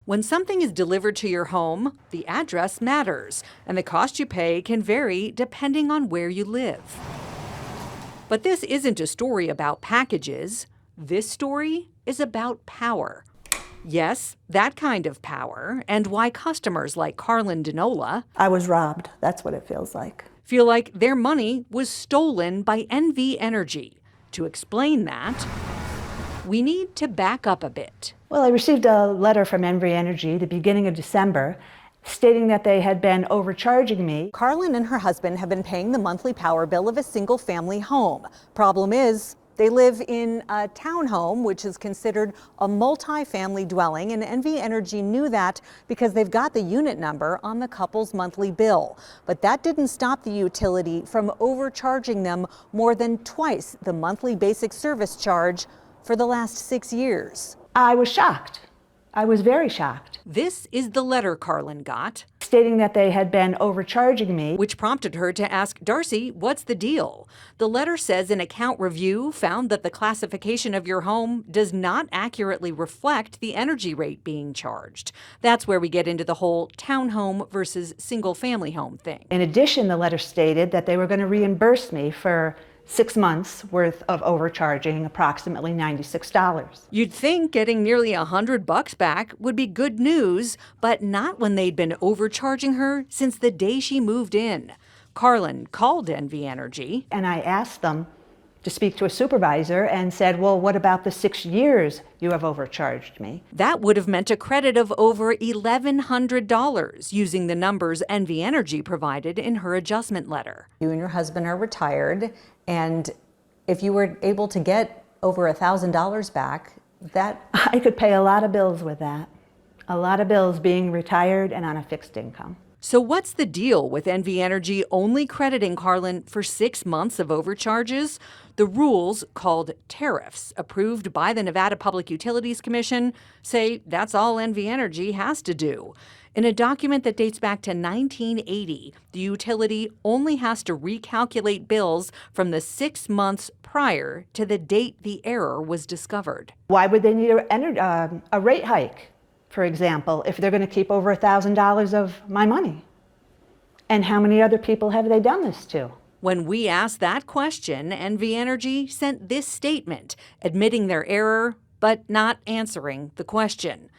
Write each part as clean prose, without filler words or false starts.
When something is delivered to your home, the address matters, and the cost you pay can vary depending on where you live. But this isn't a story about packages. This story is about power. Yes, that kind of power, and why customers like Carlin Denola I was robbed. That's what it feels like. feel like their money was stolen by NV Energy. To explain that, we need to back up a bit. Well, I received a letter from NV Energy the beginning of December stating that they had been overcharging me. Carlin and her husband have been paying the monthly power bill of a single-family home. Problem is, they live in a townhome, which is considered a multi-family dwelling, and NV Energy knew that because they've got the unit number on the couple's monthly bill. But that didn't stop the utility from overcharging them more than twice the monthly basic service charge for the last 6 years. I was shocked. I was very shocked. This is the letter Carlin got, Stating that they had been overcharging me. which prompted her to ask Darcy, what's the deal? The letter says an account review found that the classification of your home does not accurately reflect the energy rate being charged. That's where we get into the whole townhome versus single-family home thing. In addition, the letter stated that they were going to reimburse me for 6 months worth of overcharging, approximately $96. You'd think getting nearly $100 back would be good news, but not when they'd been overcharging her since the day she moved in. Carlin called NV Energy. And I asked them to speak to a supervisor and said, well, what about the 6 years you have overcharged me? That would have meant a credit of over $1,100 using the numbers NV Energy provided in her adjustment letter. You and your husband are retired, and if you were able to get over $1,000 back, that... I could pay a lot of bills with that. A lot of bills being retired and on a fixed income. So what's the deal with NV Energy only crediting Carlin for 6 months of overcharges? The rules, called tariffs, approved by the Nevada Public Utilities Commission, say that's all NV Energy has to do. In a document that dates back to 1980, the utility only has to recalculate bills from the 6 months prior to the date the error was discovered. Why would they need a rate hike, for example, if they're going to keep over $1,000 of my money? And how many other people have they done this to? When we asked that question, NV Energy sent this statement, admitting their error, but not answering the question.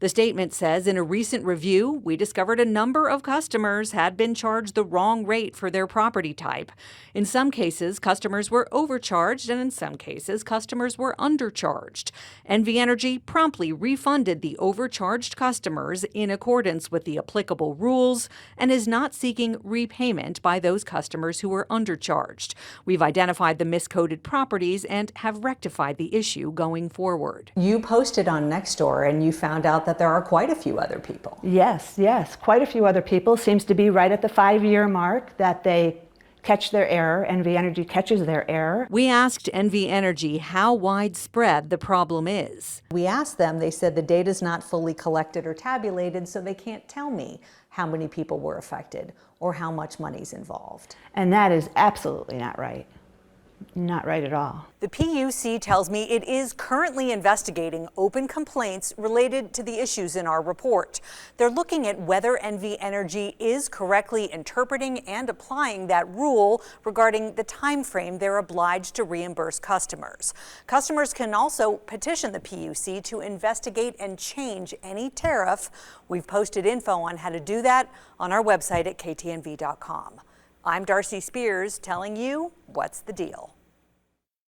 The statement says, in a recent review, we discovered a number of customers had been charged the wrong rate for their property type. In some cases, customers were overcharged, and in some cases, customers were undercharged. NV Energy promptly refunded the overcharged customers in accordance with the applicable rules and is not seeking repayment by those customers who were undercharged. We've identified the miscoded properties and have rectified the issue going forward. You posted on Nextdoor and you found out that there are quite a few other people. Yes, quite a few other people. Seems to be right at the 5-year mark that they catch their error. NV Energy catches their error. We asked NV Energy how widespread the problem is. We asked them, they said the data is not fully collected or tabulated, so they can't tell me how many people were affected or how much money's involved. And that is absolutely not right. Not right at all. The PUC tells me it is currently investigating open complaints related to the issues in our report. They're looking at whether NV Energy is correctly interpreting and applying that rule regarding the time frame they're obliged to reimburse customers. Customers can also petition the PUC to investigate and change any tariff. We've posted info on how to do that on our website at ktnv.com. I'm Darcy Spears telling you what's the deal.